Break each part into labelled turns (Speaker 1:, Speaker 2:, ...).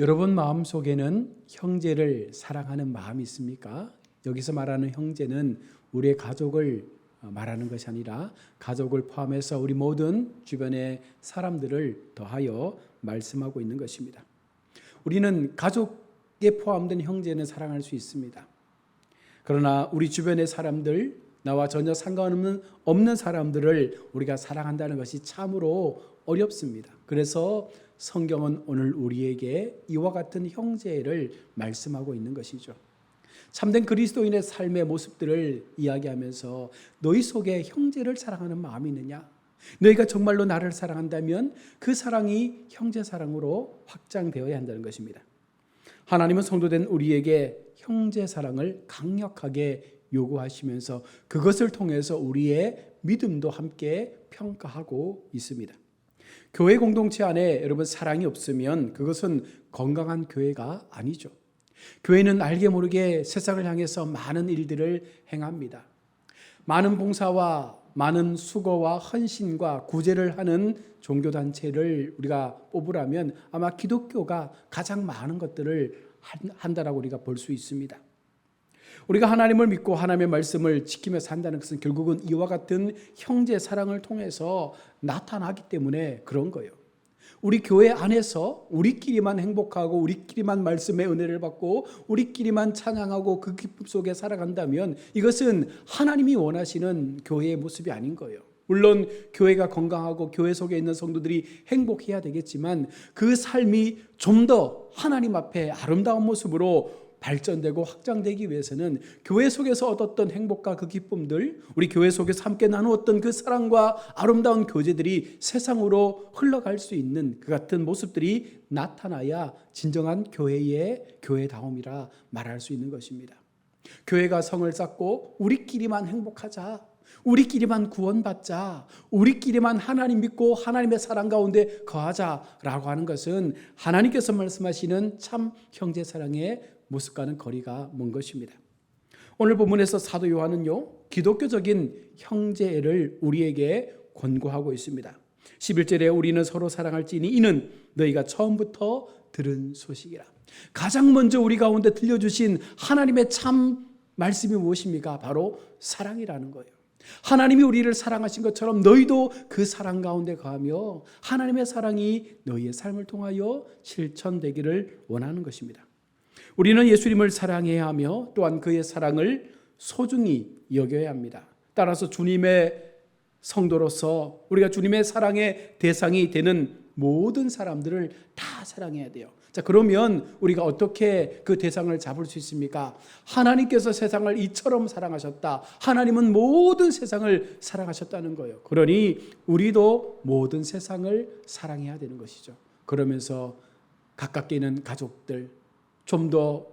Speaker 1: 여러분 마음속에는 형제를 사랑하는 마음이 있습니까? 여기서 말하는 형제는 우리의 가족을 말하는 것이 아니라 가족을 포함해서 우리 모든 주변의 사람들을 더하여 말씀하고 있는 것입니다. 우리는 가족에 포함된 형제는 사랑할 수 있습니다. 그러나 우리 주변의 사람들, 나와 전혀 상관없는 사람들을 우리가 사랑한다는 것이 참으로 어렵습니다. 그래서 성경은 오늘 우리에게 이와 같은 형제를 말씀하고 있는 것이죠. 참된 그리스도인의 삶의 모습들을 이야기하면서 너희 속에 형제를 사랑하는 마음이 있느냐? 너희가 정말로 나를 사랑한다면 그 사랑이 형제 사랑으로 확장되어야 한다는 것입니다. 하나님은 성도된 우리에게 형제 사랑을 강력하게 요구하시면서 그것을 통해서 우리의 믿음도 함께 평가하고 있습니다. 교회 공동체 안에 여러분 사랑이 없으면 그것은 건강한 교회가 아니죠. 교회는 알게 모르게 세상을 향해서 많은 일들을 행합니다. 많은 봉사와 많은 수고와 헌신과 구제를 하는 종교단체를 우리가 뽑으라면 아마 기독교가 가장 많은 것들을 한다라고 우리가 볼 수 있습니다. 우리가 하나님을 믿고 하나님의 말씀을 지키며 산다는 것은 결국은 이와 같은 형제 사랑을 통해서 나타나기 때문에 그런 거예요. 우리 교회 안에서 우리끼리만 행복하고 우리끼리만 말씀의 은혜를 받고 우리끼리만 찬양하고 그 기쁨 속에 살아간다면 이것은 하나님이 원하시는 교회의 모습이 아닌 거예요. 물론 교회가 건강하고 교회 속에 있는 성도들이 행복해야 되겠지만 그 삶이 좀 더 하나님 앞에 아름다운 모습으로 발전되고 확장되기 위해서는 교회 속에서 얻었던 행복과 그 기쁨들, 우리 교회 속에서 함께 나누었던 그 사랑과 아름다운 교제들이 세상으로 흘러갈 수 있는 그 같은 모습들이 나타나야 진정한 교회의 교회다움이라 말할 수 있는 것입니다. 교회가 성을 쌓고 우리끼리만 행복하자, 우리끼리만 구원받자, 우리끼리만 하나님 믿고 하나님의 사랑 가운데 거하자라고 하는 것은 하나님께서 말씀하시는 참 형제 사랑의 모습과는 거리가 먼 것입니다. 오늘 본문에서 사도 요한은요, 기독교적인 형제를 우리에게 권고하고 있습니다. 11절에 우리는 서로 사랑할지니 이는 너희가 처음부터 들은 소식이라. 가장 먼저 우리 가운데 들려주신 하나님의 참 말씀이 무엇입니까? 바로 사랑이라는 거예요. 하나님이 우리를 사랑하신 것처럼 너희도 그 사랑 가운데 거하며 하나님의 사랑이 너희의 삶을 통하여 실천되기를 원하는 것입니다. 우리는 예수님을 사랑해야 하며 또한 그의 사랑을 소중히 여겨야 합니다. 따라서 주님의 성도로서 우리가 주님의 사랑의 대상이 되는 모든 사람들을 다 사랑해야 돼요. 자, 그러면 우리가 어떻게 그 대상을 잡을 수 있습니까? 하나님께서 세상을 이처럼 사랑하셨다. 하나님은 모든 세상을 사랑하셨다는 거예요. 그러니 우리도 모든 세상을 사랑해야 되는 것이죠. 그러면서 가깝게 있는 가족들, 좀 더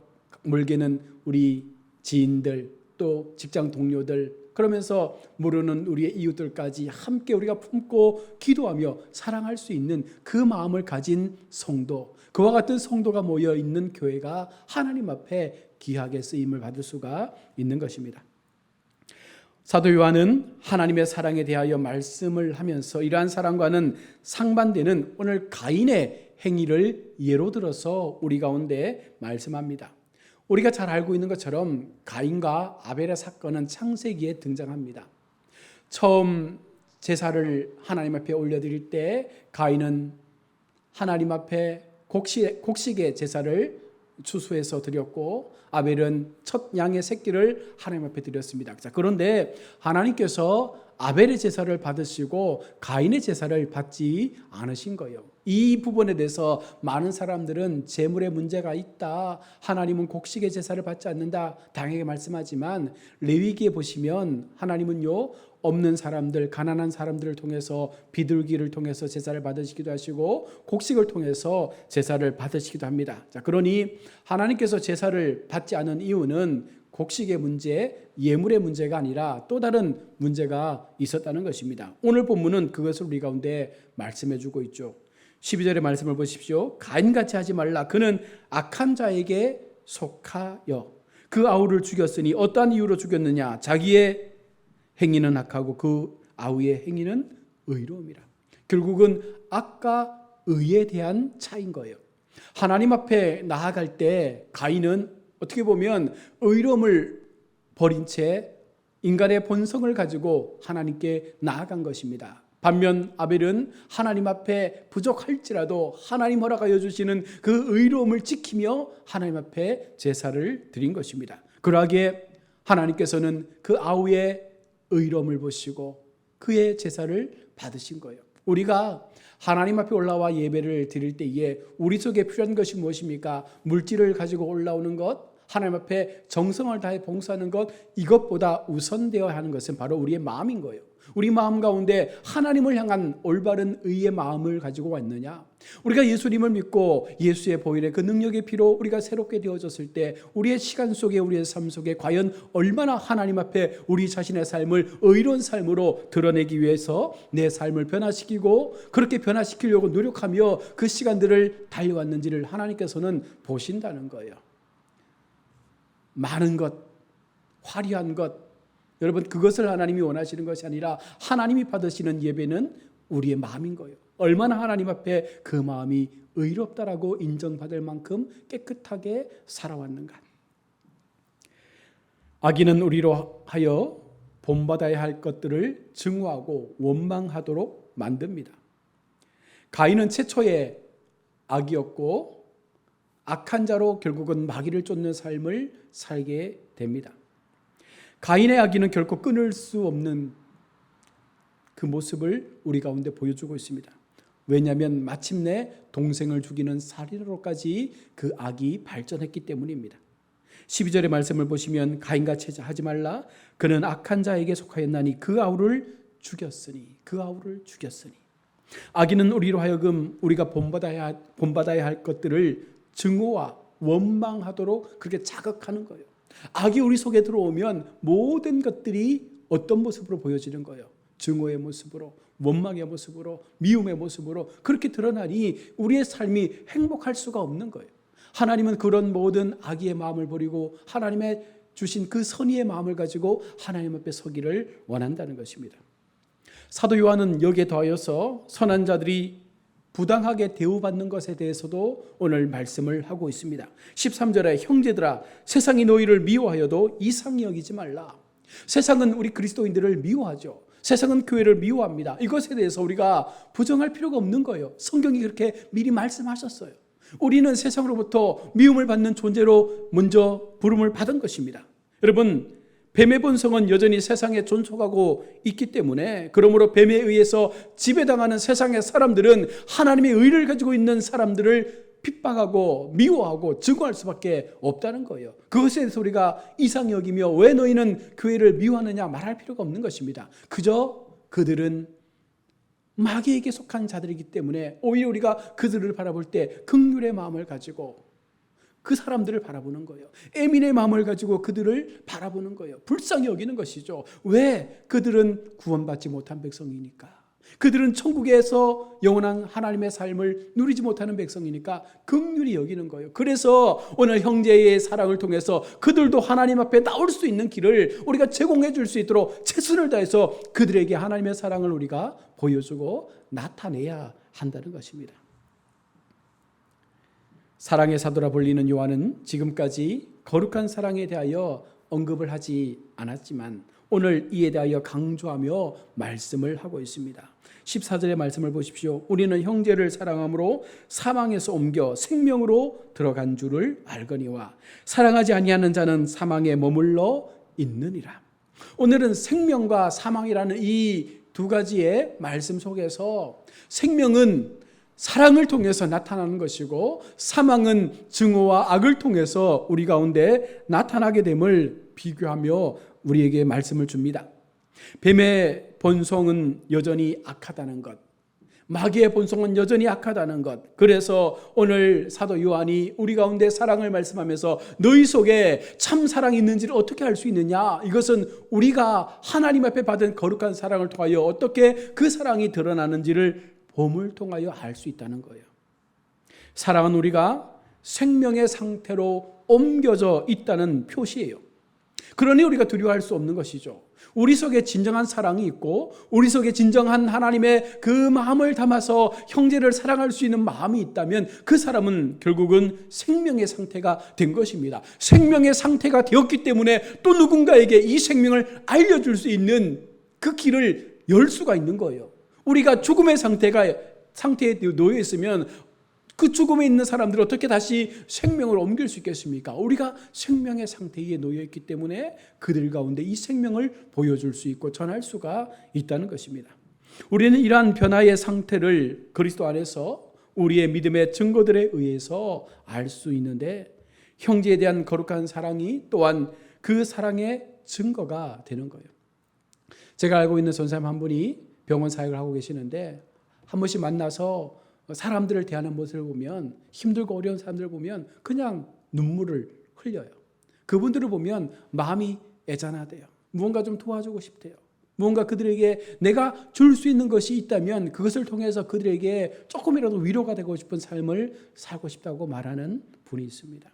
Speaker 1: 멀게는 우리 지인들, 또 직장 동료들, 그러면서 모르는 우리의 이웃들까지 함께 우리가 품고 기도하며 사랑할 수 있는 그 마음을 가진 성도, 그와 같은 성도가 모여 있는 교회가 하나님 앞에 귀하게 쓰임을 받을 수가 있는 것입니다. 사도 요한은 하나님의 사랑에 대하여 말씀을 하면서 이러한 사랑과는 상반되는 오늘 가인의 행위를 예로 들어서 우리 가운데 말씀합니다. 우리가 잘 알고 있는 것처럼 가인과 아벨의 사건은 창세기에 등장합니다. 처음 제사를 하나님 앞에 올려드릴 때 가인은 하나님 앞에 곡식의 제사를 추수해서 드렸고 아벨은 첫 양의 새끼를 하나님 앞에 드렸습니다. 자, 그런데 하나님께서 아벨의 제사를 받으시고 가인의 제사를 받지 않으신 거예요. 이 부분에 대해서 많은 사람들은 제물에 문제가 있다, 하나님은 곡식의 제사를 받지 않는다 당연하게 말씀하지만 레위기에 보시면 하나님은요, 없는 사람들, 가난한 사람들을 통해서 비둘기를 통해서 제사를 받으시기도 하시고 곡식을 통해서 제사를 받으시기도 합니다. 자, 그러니 하나님께서 제사를 받지 않은 이유는 곡식의 문제, 예물의 문제가 아니라 또 다른 문제가 있었다는 것입니다. 오늘 본문은 그것을 우리 가운데 말씀해 주고 있죠. 12절의 말씀을 보십시오. 가인같이 하지 말라. 그는 악한 자에게 속하여 그 아우를 죽였으니 어떠한 이유로 죽였느냐? 자기의 행위는 악하고 그 아우의 행위는 의로움이라. 결국은 악과 의에 대한 차이인 거예요. 하나님 앞에 나아갈 때 가인은 어떻게 보면 의로움을 버린 채 인간의 본성을 가지고 하나님께 나아간 것입니다. 반면 아벨은 하나님 앞에 부족할지라도 하나님 허락하여 주시는 그 의로움을 지키며 하나님 앞에 제사를 드린 것입니다. 그러하기에 하나님께서는 그 아우의 의로움을 보시고 그의 제사를 받으신 거예요. 우리가 하나님 앞에 올라와 예배를 드릴 때에 우리 속에 필요한 것이 무엇입니까? 물질을 가지고 올라오는 것, 하나님 앞에 정성을 다해 봉사하는 것, 이것보다 우선되어야 하는 것은 바로 우리의 마음인 거예요. 우리 마음 가운데 하나님을 향한 올바른 의의 마음을 가지고 왔느냐? 우리가 예수님을 믿고 예수의 보혈의 그 능력의 피로 우리가 새롭게 되어졌을 때 우리의 시간 속에, 우리의 삶 속에 과연 얼마나 하나님 앞에 우리 자신의 삶을 의로운 삶으로 드러내기 위해서 내 삶을 변화시키고 그렇게 변화시키려고 노력하며 그 시간들을 달려왔는지를 하나님께서는 보신다는 거예요. 많은 것, 화려한 것, 여러분 그것을 하나님이 원하시는 것이 아니라 하나님이 받으시는 예배는 우리의 마음인 거예요. 얼마나 하나님 앞에 그 마음이 의롭다라고 인정받을 만큼 깨끗하게 살아왔는가. 악인은 우리로 하여 본받아야 할 것들을 증오하고 원망하도록 만듭니다. 가인은 최초의 악이었고 악한 자로 결국은 마귀를 쫓는 삶을 살게 됩니다. 가인의 악의는 결코 끊을 수 없는 그 모습을 우리 가운데 보여주고 있습니다. 왜냐하면 마침내 동생을 죽이는 살인으로까지 그 악이 발전했기 때문입니다. 12절의 말씀을 보시면 가인같이 하지 말라. 그는 악한 자에게 속하였나니 그 아우를 죽였으니. 악인은 우리로 하여금 우리가 본받아야 할 것들을 증오와 원망하도록 그렇게 자극하는 거예요. 악이 우리 속에 들어오면 모든 것들이 어떤 모습으로 보여지는 거예요? 증오의 모습으로, 원망의 모습으로, 미움의 모습으로 그렇게 드러나니 우리의 삶이 행복할 수가 없는 거예요. 하나님은 그런 모든 악의 마음을 버리고 하나님의 주신 그 선의의 마음을 가지고 하나님 앞에 서기를 원한다는 것입니다. 사도 요한은 여기에 더하여서 선한 자들이 부당하게 대우받는 것에 대해서도 오늘 말씀을 하고 있습니다. 13절에 형제들아 세상이 너희를 미워하여도 이상히 여기지 말라. 세상은 우리 그리스도인들을 미워하죠. 세상은 교회를 미워합니다. 이것에 대해서 우리가 부정할 필요가 없는 거예요. 성경이 그렇게 미리 말씀하셨어요. 우리는 세상으로부터 미움을 받는 존재로 먼저 부름을 받은 것입니다. 여러분, 뱀의 본성은 여전히 세상에 존속하고 있기 때문에 그러므로 뱀에 의해서 지배당하는 세상의 사람들은 하나님의 의를 가지고 있는 사람들을 핍박하고 미워하고 증오할 수밖에 없다는 거예요. 그것에 대해서 우리가 이상히 여기며 왜 너희는 교회를 미워하느냐 말할 필요가 없는 것입니다. 그저 그들은 마귀에게 속한 자들이기 때문에 오히려 우리가 그들을 바라볼 때 긍휼의 마음을 가지고 그 사람들을 바라보는 거예요. 애민의 마음을 가지고 그들을 바라보는 거예요. 불쌍히 여기는 것이죠. 왜? 그들은 구원받지 못한 백성이니까. 그들은 천국에서 영원한 하나님의 삶을 누리지 못하는 백성이니까 긍휼히 여기는 거예요. 그래서 오늘 형제의 사랑을 통해서 그들도 하나님 앞에 나올 수 있는 길을 우리가 제공해 줄 수 있도록 최선을 다해서 그들에게 하나님의 사랑을 우리가 보여주고 나타내야 한다는 것입니다. 사랑의 사도라 불리는 요한은 지금까지 거룩한 사랑에 대하여 언급을 하지 않았지만 오늘 이에 대하여 강조하며 말씀을 하고 있습니다. 14절의 말씀을 보십시오. 우리는 형제를 사랑함으로 사망에서 옮겨 생명으로 들어간 줄을 알거니와 사랑하지 아니하는 자는 사망에 머물러 있느니라. 오늘은 생명과 사망이라는 이 두 가지의 말씀 속에서 생명은 사랑을 통해서 나타나는 것이고 사망은 증오와 악을 통해서 우리 가운데 나타나게 됨을 비교하며 우리에게 말씀을 줍니다. 뱀의 본성은 여전히 악하다는 것, 마귀의 본성은 여전히 악하다는 것. 그래서 오늘 사도 요한이 우리 가운데 사랑을 말씀하면서 너희 속에 참 사랑이 있는지를 어떻게 알 수 있느냐? 이것은 우리가 하나님 앞에 받은 거룩한 사랑을 통하여 어떻게 그 사랑이 드러나는지를 봄을 통하여 알 수 있다는 거예요. 사랑은 우리가 생명의 상태로 옮겨져 있다는 표시예요. 그러니 우리가 두려워할 수 없는 것이죠. 우리 속에 진정한 사랑이 있고 우리 속에 진정한 하나님의 그 마음을 담아서 형제를 사랑할 수 있는 마음이 있다면 그 사람은 결국은 생명의 상태가 된 것입니다. 생명의 상태가 되었기 때문에 또 누군가에게 이 생명을 알려줄 수 있는 그 길을 열 수가 있는 거예요. 우리가 죽음의 상태에 놓여 있으면 그 죽음에 있는 사람들이 어떻게 다시 생명을 옮길 수 있겠습니까? 우리가 생명의 상태에 놓여 있기 때문에 그들 가운데 이 생명을 보여줄 수 있고 전할 수가 있다는 것입니다. 우리는 이러한 변화의 상태를 그리스도 안에서 우리의 믿음의 증거들에 의해서 알 수 있는데 형제에 대한 거룩한 사랑이 또한 그 사랑의 증거가 되는 거예요. 제가 알고 있는 선생님 한 분이 병원 사역을 하고 계시는데 한 번씩 만나서 사람들을 대하는 모습을 보면 힘들고 어려운 사람들을 보면 그냥 눈물을 흘려요. 그분들을 보면 마음이 애잔하대요. 무언가 좀 도와주고 싶대요. 무언가 그들에게 내가 줄 수 있는 것이 있다면 그것을 통해서 그들에게 조금이라도 위로가 되고 싶은 삶을 살고 싶다고 말하는 분이 있습니다.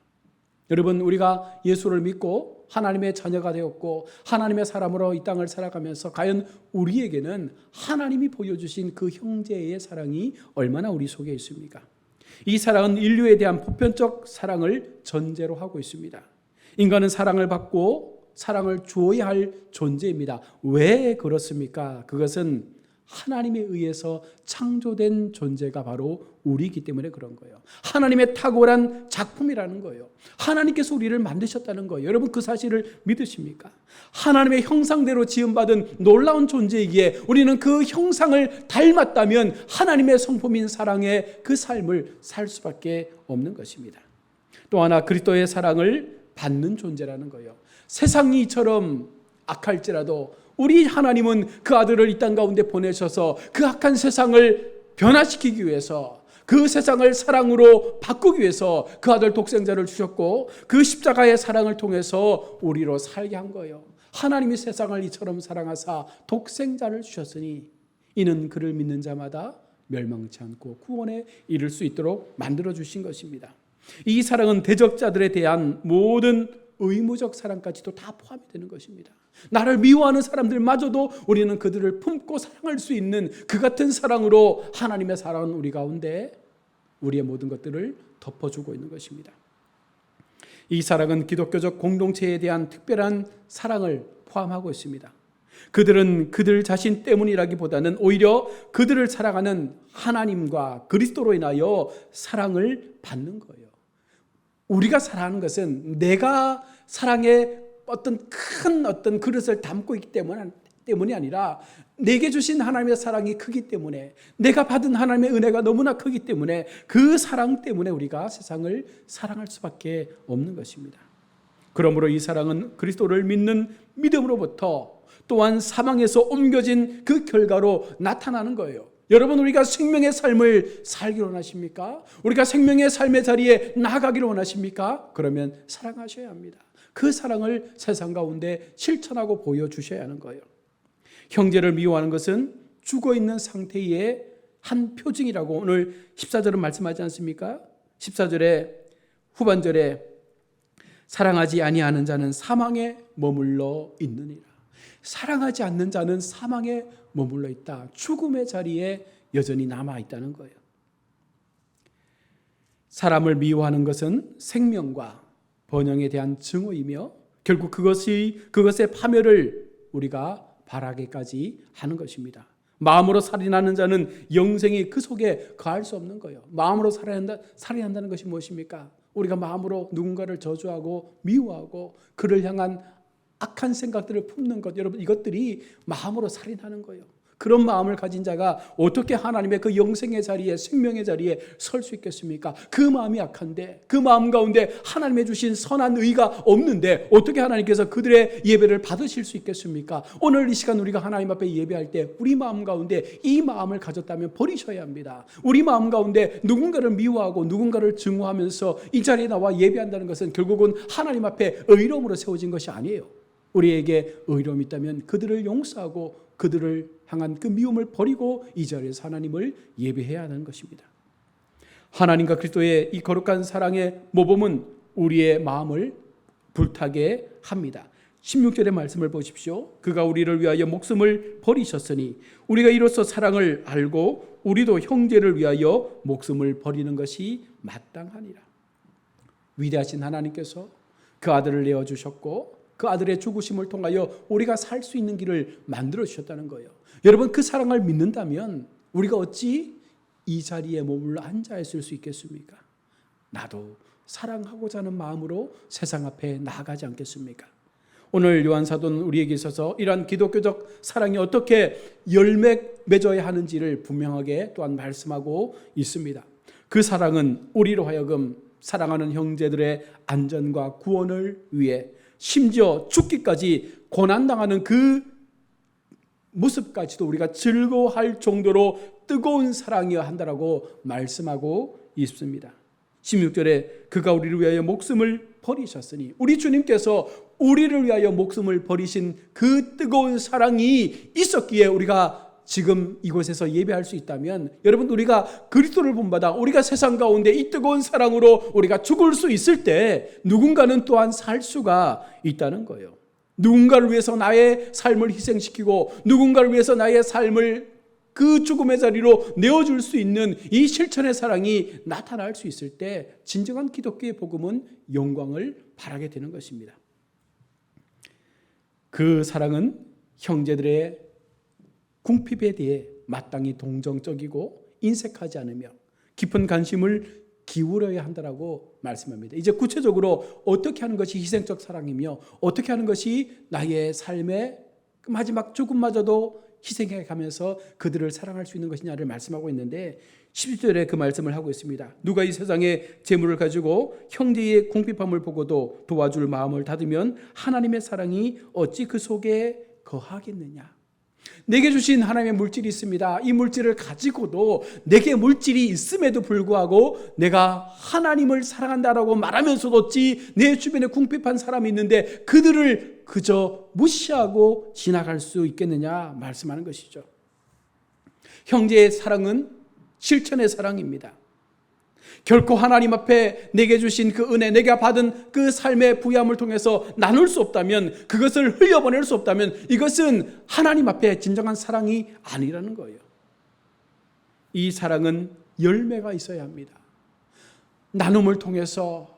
Speaker 1: 여러분, 우리가 예수를 믿고 하나님의 자녀가 되었고 하나님의 사람으로 이 땅을 살아가면서 과연 우리에게는 하나님이 보여주신 그 형제의 사랑이 얼마나 우리 속에 있습니까? 이 사랑은 인류에 대한 보편적 사랑을 전제로 하고 있습니다. 인간은 사랑을 받고 사랑을 주어야 할 존재입니다. 왜 그렇습니까? 그것은 하나님에 의해서 창조된 존재가 바로 우리이기 때문에 그런 거예요. 하나님의 탁월한 작품이라는 거예요. 하나님께서 우리를 만드셨다는 거예요. 여러분, 그 사실을 믿으십니까? 하나님의 형상대로 지음받은 놀라운 존재이기에 우리는 그 형상을 닮았다면 하나님의 성품인 사랑의 그 삶을 살 수밖에 없는 것입니다. 또 하나, 그리스도의 사랑을 받는 존재라는 거예요. 세상이 이처럼 악할지라도 우리 하나님은 그 아들을 이 땅 가운데 보내셔서 그 악한 세상을 변화시키기 위해서, 그 세상을 사랑으로 바꾸기 위해서 그 아들 독생자를 주셨고 그 십자가의 사랑을 통해서 우리로 살게 한 거예요. 하나님이 세상을 이처럼 사랑하사 독생자를 주셨으니 이는 그를 믿는 자마다 멸망치 않고 구원에 이를 수 있도록 만들어 주신 것입니다. 이 사랑은 대적자들에 대한 모든 의무적 사랑까지도 다 포함이 되는 것입니다. 나를 미워하는 사람들마저도 우리는 그들을 품고 사랑할 수 있는 그 같은 사랑으로 하나님의 사랑은 우리 가운데 우리의 모든 것들을 덮어주고 있는 것입니다. 이 사랑은 기독교적 공동체에 대한 특별한 사랑을 포함하고 있습니다. 그들은 그들 자신 때문이라기보다는 오히려 그들을 사랑하는 하나님과 그리스도로 인하여 사랑을 받는 거예요. 우리가 사랑하는 것은 내가 사랑의 어떤 그릇을 담고 있기 때문이 아니라 내게 주신 하나님의 사랑이 크기 때문에, 내가 받은 하나님의 은혜가 너무나 크기 때문에 그 사랑 때문에 우리가 세상을 사랑할 수밖에 없는 것입니다. 그러므로 이 사랑은 그리스도를 믿는 믿음으로부터 또한 사망에서 옮겨진 그 결과로 나타나는 거예요. 여러분, 우리가 생명의 삶을 살기를 원하십니까? 우리가 생명의 삶의 자리에 나아가기를 원하십니까? 그러면 사랑하셔야 합니다. 그 사랑을 세상 가운데 실천하고 보여주셔야 하는 거예요. 형제를 미워하는 것은 죽어있는 상태의 한 표징이라고 오늘 14절은 말씀하지 않습니까? 14절에 후반절에 사랑하지 아니하는 자는 사망에 머물러 있느니라. 사랑하지 않는 자는 사망에 머물러 있다. 죽음의 자리에 여전히 남아 있다는 거예요. 사람을 미워하는 것은 생명과 번영에 대한 증오이며 결국 그것의 파멸을 우리가 바라기까지 하는 것입니다. 마음으로 살인하는 자는 영생이 그 속에 거할 수 없는 거예요. 마음으로 살인한다는 것이 무엇입니까? 우리가 마음으로 누군가를 저주하고 미워하고 그를 향한 악한 생각들을 품는 것, 여러분, 이것들이 마음으로 살인하는 거예요. 그런 마음을 가진 자가 어떻게 하나님의 그 영생의 자리에, 생명의 자리에 설 수 있겠습니까? 그 마음이 악한데, 그 마음 가운데 하나님의 주신 선한 의가 없는데 어떻게 하나님께서 그들의 예배를 받으실 수 있겠습니까? 오늘 이 시간 우리가 하나님 앞에 예배할 때 우리 마음 가운데 이 마음을 가졌다면 버리셔야 합니다. 우리 마음 가운데 누군가를 미워하고 누군가를 증오하면서 이 자리에 나와 예배한다는 것은 결국은 하나님 앞에 의로움으로 세워진 것이 아니에요. 우리에게 의로움이 있다면 그들을 용서하고 그들을 향한 그 미움을 버리고 이 자리에서 하나님을 예배해야 하는 것입니다. 하나님과 그리스도의 이 거룩한 사랑의 모범은 우리의 마음을 불타게 합니다. 16절의 말씀을 보십시오. 그가 우리를 위하여 목숨을 버리셨으니 우리가 이로써 사랑을 알고 우리도 형제를 위하여 목숨을 버리는 것이 마땅하니라. 위대하신 하나님께서 그 아들을 내어주셨고 그 아들의 죽으심을 통하여 우리가 살 수 있는 길을 만들어 주셨다는 거예요. 여러분, 그 사랑을 믿는다면 우리가 어찌 이 자리에 머물러 앉아 있을 수 있겠습니까? 나도 사랑하고자 하는 마음으로 세상 앞에 나아가지 않겠습니까? 오늘 요한사도는 우리에게 있어서 이러한 기독교적 사랑이 어떻게 열매 맺어야 하는지를 분명하게 또한 말씀하고 있습니다. 그 사랑은 우리로 하여금 사랑하는 형제들의 안전과 구원을 위해 심지어 죽기까지 고난당하는 그 모습까지도 우리가 즐거워할 정도로 뜨거운 사랑이어야 한다라고 말씀하고 있습니다. 16절에 그가 우리를 위하여 목숨을 버리셨으니, 우리 주님께서 우리를 위하여 목숨을 버리신 그 뜨거운 사랑이 있었기에 우리가 지금 이곳에서 예배할 수 있다면, 여러분, 우리가 그리스도를 본받아 우리가 세상 가운데 이 뜨거운 사랑으로 우리가 죽을 수 있을 때 누군가는 또한 살 수가 있다는 거예요. 누군가를 위해서 나의 삶을 희생시키고 누군가를 위해서 나의 삶을 그 죽음의 자리로 내어줄 수 있는 이 실천의 사랑이 나타날 수 있을 때 진정한 기독교의 복음은 영광을 발하게 되는 것입니다. 그 사랑은 형제들의 궁핍에 대해 마땅히 동정적이고 인색하지 않으며 깊은 관심을 기울여야 한다라고 말씀합니다. 이제 구체적으로 어떻게 하는 것이 희생적 사랑이며 어떻게 하는 것이 나의 삶의 마지막 죽음마저도 희생해 가면서 그들을 사랑할 수 있는 것이냐를 말씀하고 있는데, 11절에 그 말씀을 하고 있습니다. 누가 이 세상의 재물을 가지고 형제의 궁핍함을 보고도 도와줄 마음을 닫으면 하나님의 사랑이 어찌 그 속에 거하겠느냐. 내게 주신 하나님의 물질이 있습니다. 이 물질을 가지고도 내게 물질이 있음에도 불구하고 내가 하나님을 사랑한다라고 말하면서도 어찌 내 주변에 궁핍한 사람이 있는데 그들을 그저 무시하고 지나갈 수 있겠느냐 말씀하는 것이죠. 형제의 사랑은 실천의 사랑입니다. 결코 하나님 앞에 내게 주신 그 은혜, 내가 받은 그 삶의 부여함을 통해서 나눌 수 없다면, 그것을 흘려보낼 수 없다면 이것은 하나님 앞에 진정한 사랑이 아니라는 거예요. 이 사랑은 열매가 있어야 합니다. 나눔을 통해서,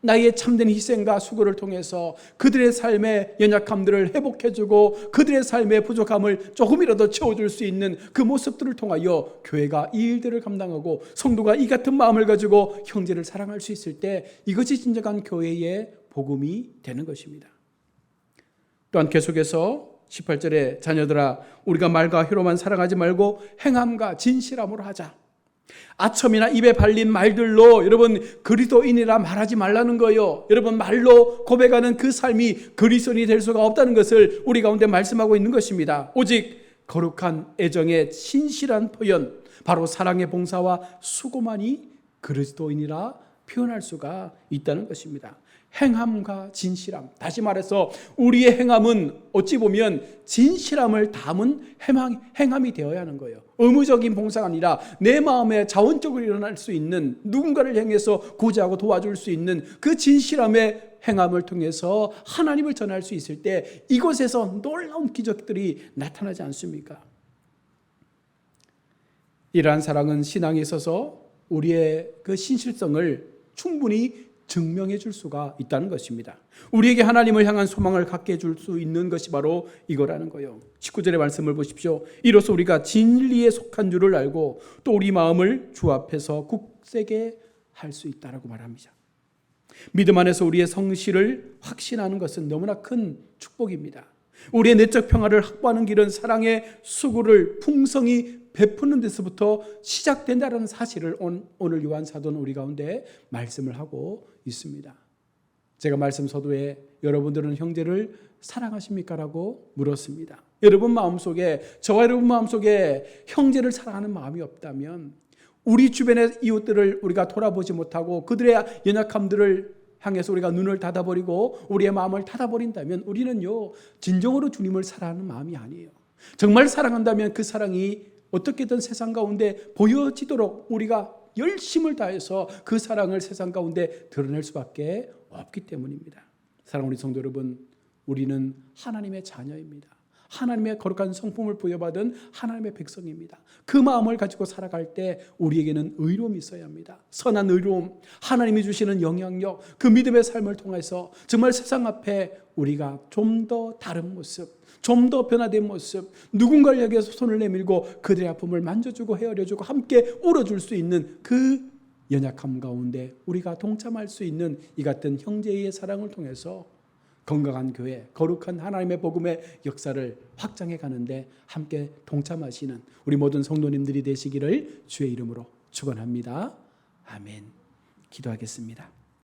Speaker 1: 나의 참된 희생과 수고를 통해서 그들의 삶의 연약함들을 회복해주고 그들의 삶의 부족함을 조금이라도 채워줄 수 있는 그 모습들을 통하여 교회가 이 일들을 감당하고 성도가 이 같은 마음을 가지고 형제를 사랑할 수 있을 때 이것이 진정한 교회의 복음이 되는 것입니다. 또한 계속해서 18절에 자녀들아 우리가 말과 혀로만 사랑하지 말고 행함과 진실함으로 하자. 아첨이나 입에 발린 말들로 여러분 그리스도인이라 말하지 말라는 거예요. 여러분, 말로 고백하는 그 삶이 그리스도인이 될 수가 없다는 것을 우리 가운데 말씀하고 있는 것입니다. 오직 거룩한 애정의 신실한 표현, 바로 사랑의 봉사와 수고만이 그리스도인이라 표현할 수가 있다는 것입니다. 행함과 진실함, 다시 말해서 우리의 행함은 어찌 보면 진실함을 담은 행함이 되어야 하는 거예요. 의무적인 봉사가 아니라 내 마음에 자원적으로 일어날 수 있는, 누군가를 향해서 구제하고 도와줄 수 있는 그 진실함의 행함을 통해서 하나님을 전할 수 있을 때 이곳에서 놀라운 기적들이 나타나지 않습니까? 이러한 사랑은 신앙에 있어서 우리의 그 신실성을 충분히 증명해 줄 수가 있다는 것입니다. 우리에게 하나님을 향한 소망을 갖게 해줄 수 있는 것이 바로 이거라는 거예요. 19절의 말씀을 보십시오. 이로써 우리가 진리에 속한 줄을 알고 또 우리 마음을 주 앞에서 굳세게 할 수 있다라고 말합니다. 믿음 안에서 우리의 성실을 확신하는 것은 너무나 큰 축복입니다. 우리의 내적 평화를 확보하는 길은 사랑의 수고를 풍성히 베푸는 데서부터 시작된다는 사실을 오늘 요한 사도는 우리 가운데 말씀을 하고 있습니다. 제가 말씀 서두에 여러분들은 형제를 사랑하십니까? 라고 물었습니다. 여러분 마음속에, 저와 여러분 마음속에 형제를 사랑하는 마음이 없다면, 우리 주변의 이웃들을 우리가 돌아보지 못하고 그들의 연약함들을 향해서 우리가 눈을 닫아버리고 우리의 마음을 닫아버린다면 우리는요 진정으로 주님을 사랑하는 마음이 아니에요. 정말 사랑한다면 그 사랑이 어떻게든 세상 가운데 보여지도록 우리가 열심을 다해서 그 사랑을 세상 가운데 드러낼 수밖에 없기 때문입니다. 사랑하는 우리 성도 여러분, 우리는 하나님의 자녀입니다. 하나님의 거룩한 성품을 부여받은 하나님의 백성입니다. 그 마음을 가지고 살아갈 때 우리에게는 의로움이 있어야 합니다. 선한 의로움, 하나님이 주시는 영향력, 그 믿음의 삶을 통해서 정말 세상 앞에 우리가 좀 더 다른 모습, 좀 더 변화된 모습, 누군가를 향해서 손을 내밀고 그들의 아픔을 만져주고 헤아려주고 함께 울어줄 수 있는 그 연약함 가운데 우리가 동참할 수 있는 이 같은 형제의 사랑을 통해서 건강한 교회, 거룩한 하나님의 복음의 역사를 확장해 가는데 함께 동참하시는 우리 모든 성도님들이 되시기를 주의 이름으로 축원합니다. 아멘. 기도하겠습니다.